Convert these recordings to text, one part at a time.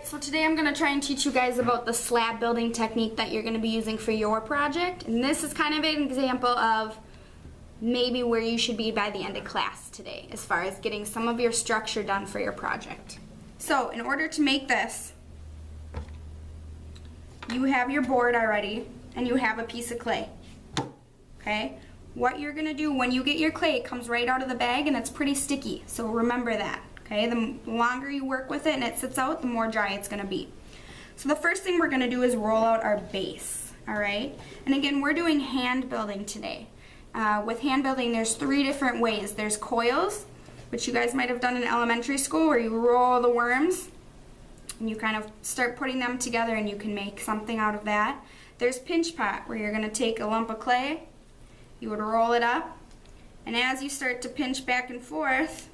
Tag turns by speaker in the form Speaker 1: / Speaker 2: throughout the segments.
Speaker 1: So today I'm going to try and teach you guys about the slab building technique that you're going to be using for your project. And this is kind of an example of maybe where you should be by the end of class today as far as getting some of your structure done for your project. So in order to make this, you have your board already and you have a piece of clay. Okay? What you're going to do when you get your clay, it comes right out of the bag and it's pretty sticky. So remember that. Okay, the longer you work with it and it sits out, the more dry it's going to be. So the first thing we're going to do is roll out our base, all right? And again, we're doing hand building today. With hand building, there's 3 different ways. There's coils, which you guys might have done in elementary school, where you roll the worms and you kind of start putting them together and you can make something out of that. There's pinch pot, where you're going to take a lump of clay, you would roll it up, and as you start to pinch back and forth,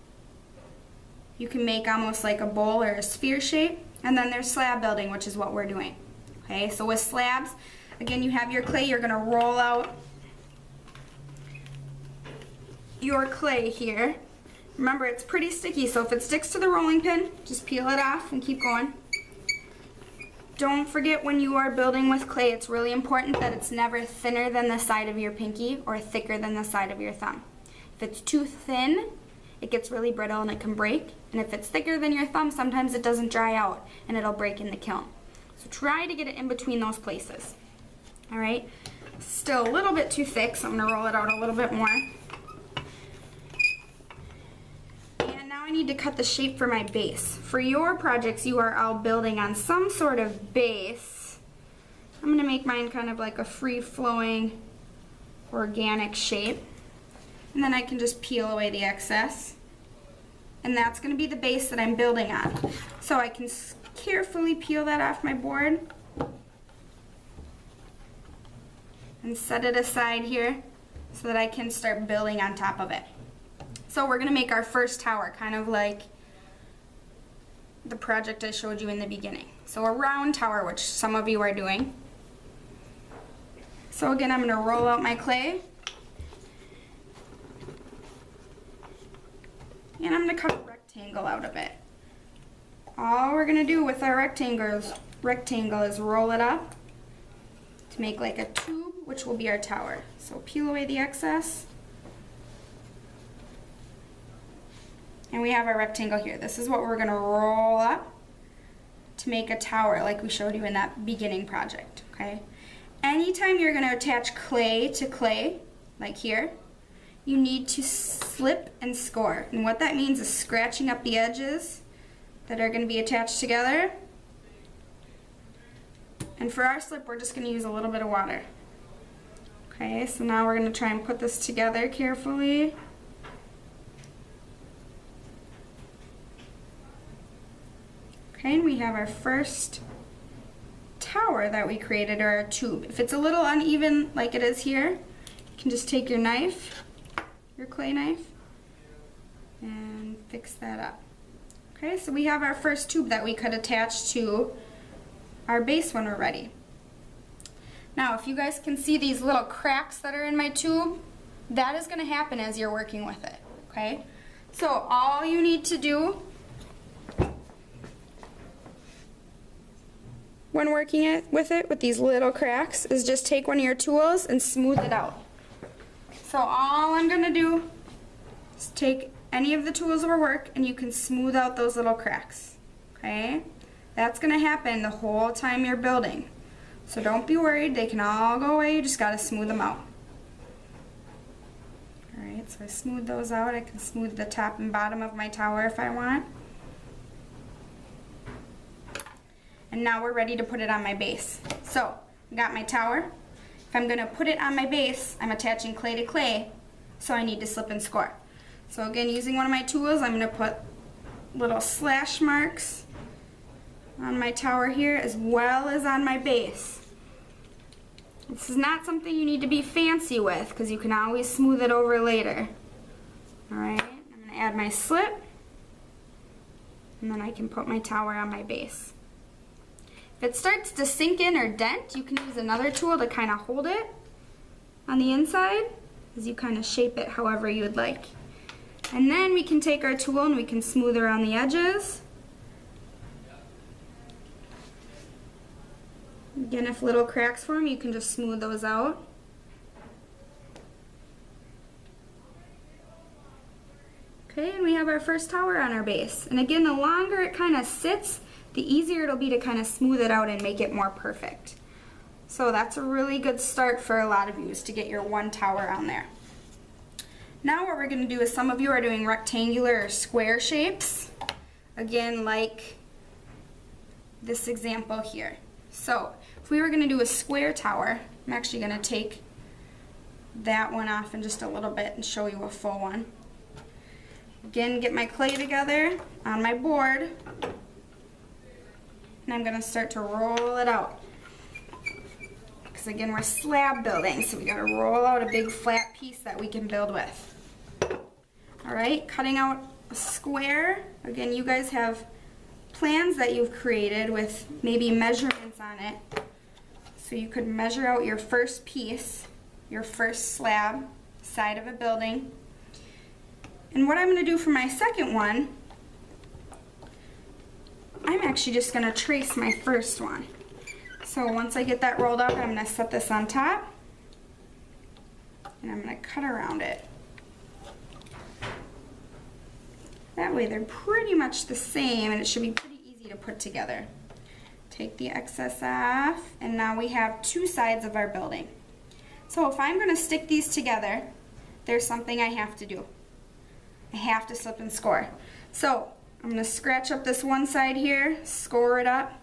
Speaker 1: you can make almost like a bowl or a sphere shape. And then there's slab building, which is what we're doing. Okay, so with slabs, again, you have your clay, you're gonna roll out your clay here. Remember, it's pretty sticky, so if it sticks to the rolling pin, just peel it off and keep going. Don't forget, when you are building with clay, it's really important that it's never thinner than the side of your pinky or thicker than the side of your thumb. If it's too thin, it gets really brittle and it can break. And if it's thicker than your thumb, sometimes it doesn't dry out and it'll break in the kiln. So try to get it in between those places. All right, still a little bit too thick, so I'm gonna roll it out a little bit more. And now I need to cut the shape for my base. For your projects, you are all building on some sort of base. I'm gonna make mine kind of like a free-flowing organic shape. And then I can just peel away the excess. And that's going to be the base that I'm building on. So I can carefully peel that off my board and set it aside here so that I can start building on top of it. So we're going to make our first tower, kind of like the project I showed you in the beginning. So a round tower, which some of you are doing. So again, I'm going to roll out my clay. And I'm going to cut a rectangle out of it. All we're going to do with our rectangle is roll it up to make like a tube, which will be our tower. So peel away the excess. And we have our rectangle here. This is what we're going to roll up to make a tower like we showed you in that beginning project. Okay? Anytime you're going to attach clay to clay, like here, you need to slip and score. And what that means is scratching up the edges that are going to be attached together. And for our slip, we're just going to use a little bit of water. Okay, so now we're going to try and put this together carefully. Okay, and we have our first tower that we created, or our tube. If it's a little uneven like it is here, you can just take your knife, your clay knife, and fix that up. Okay, so we have our first tube that we could attach to our base when we're ready. Now, if you guys can see these little cracks that are in my tube, that is going to happen as you're working with it. Okay, so all you need to do when working with these little cracks is just take one of your tools and smooth it out. So all I'm going to do is take any of the tools of our work and you can smooth out those little cracks. Okay? That's going to happen the whole time you're building. So don't be worried, they can all go away, you just got to smooth them out. Alright, so I smooth those out. I can smooth the top and bottom of my tower if I want. And now we're ready to put it on my base. So, I got my tower. If I'm going to put it on my base, I'm attaching clay to clay, so I need to slip and score. So again, using one of my tools, I'm going to put little slash marks on my tower here as well as on my base. This is not something you need to be fancy with because you can always smooth it over later. Alright, I'm going to add my slip, and then I can put my tower on my base. If it starts to sink in or dent, you can use another tool to kind of hold it on the inside as you kind of shape it however you would like. And then we can take our tool and we can smooth around the edges Again, if little cracks form, you can just smooth those out. Okay, and we have our first tower on our base. And again, the longer it kind of sits, the easier it'll be to kind of smooth it out and make it more perfect. So that's a really good start for a lot of you, is to get your one tower on there. Now what we're going to do is, some of you are doing rectangular or square shapes. Again, like this example here. So if we were going to do a square tower, I'm actually going to take that one off in just a little bit and show you a full one. Again, get my clay together on my board, and I'm going to start to roll it out. Because again, we're slab building, so we got to roll out a big flat piece that we can build with. Alright, cutting out a square. Again, you guys have plans that you've created with maybe measurements on it. So you could measure out your first piece, your first slab, side of a building. And what I'm going to do for my second one, I'm actually just going to trace my first one. So once I get that rolled up, I'm going to set this on top, and I'm going to cut around it. That way they're pretty much the same, and it should be pretty easy to put together. Take the excess off, and now we have two sides of our building. So if I'm going to stick these together, there's something I have to do. I have to slip and score. So I'm going to scratch up this one side here, score it up.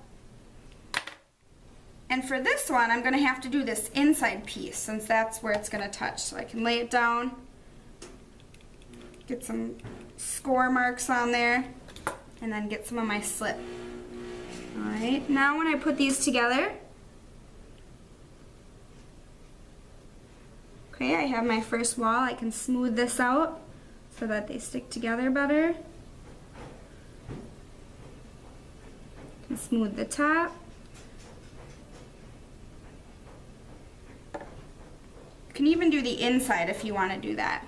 Speaker 1: And for this one, I'm going to have to do this inside piece, since that's where it's going to touch. So I can lay it down, get some score marks on there, and then get some of my slip. Alright, now when I put these together, okay, I have my first wall. I can smooth this out so that they stick together better. And smooth the top. You can even do the inside if you want to do that.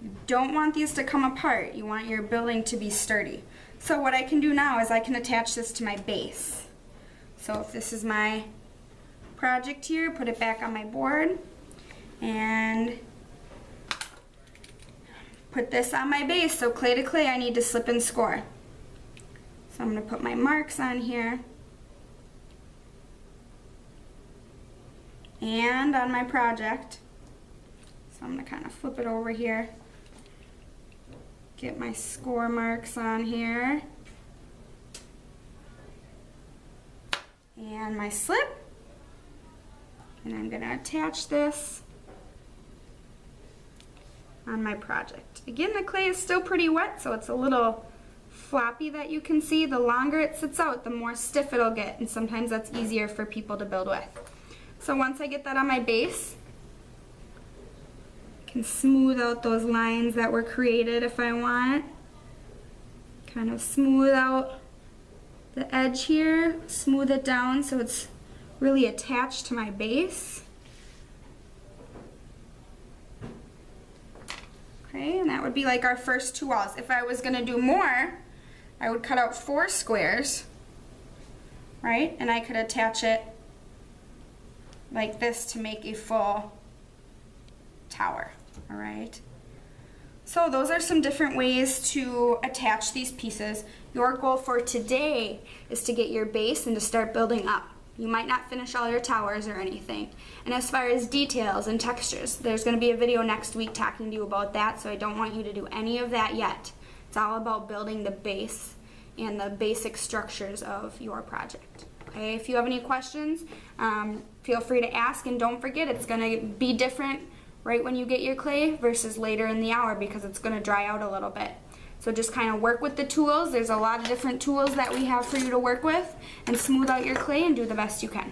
Speaker 1: You don't want these to come apart. You want your building to be sturdy. So what I can do now is I can attach this to my base. So if this is my project here, put it back on my board and put this on my base. So clay to clay, I need to slip and score. So I'm going to put my marks on here and on my project. So I'm going to kind of flip it over here, get my score marks on here, and my slip, and I'm going to attach this on my project. Again, the clay is still pretty wet, so it's a little floppy that you can see. The longer it sits out, the more stiff it'll get, and sometimes that's easier for people to build with. So once I get that on my base, I can smooth out those lines that were created if I want. Kind of smooth out the edge here, smooth it down so it's really attached to my base. Okay, and that would be like our first two walls. If I was going to do more, I would cut out 4 squares, right? And I could attach it like this to make a full tower, all right? So those are some different ways to attach these pieces. Your goal for today is to get your base and to start building up. You might not finish all your towers or anything. And as far as details and textures, there's going to be a video next week talking to you about that, so I don't want you to do any of that yet. It's all about building the base and the basic structures of your project. Okay, if you have any questions, feel free to ask, and don't forget it's going to be different right when you get your clay versus later in the hour because it's going to dry out a little bit. So just kind of work with the tools. There's a lot of different tools that we have for you to work with, and smooth out your clay and do the best you can.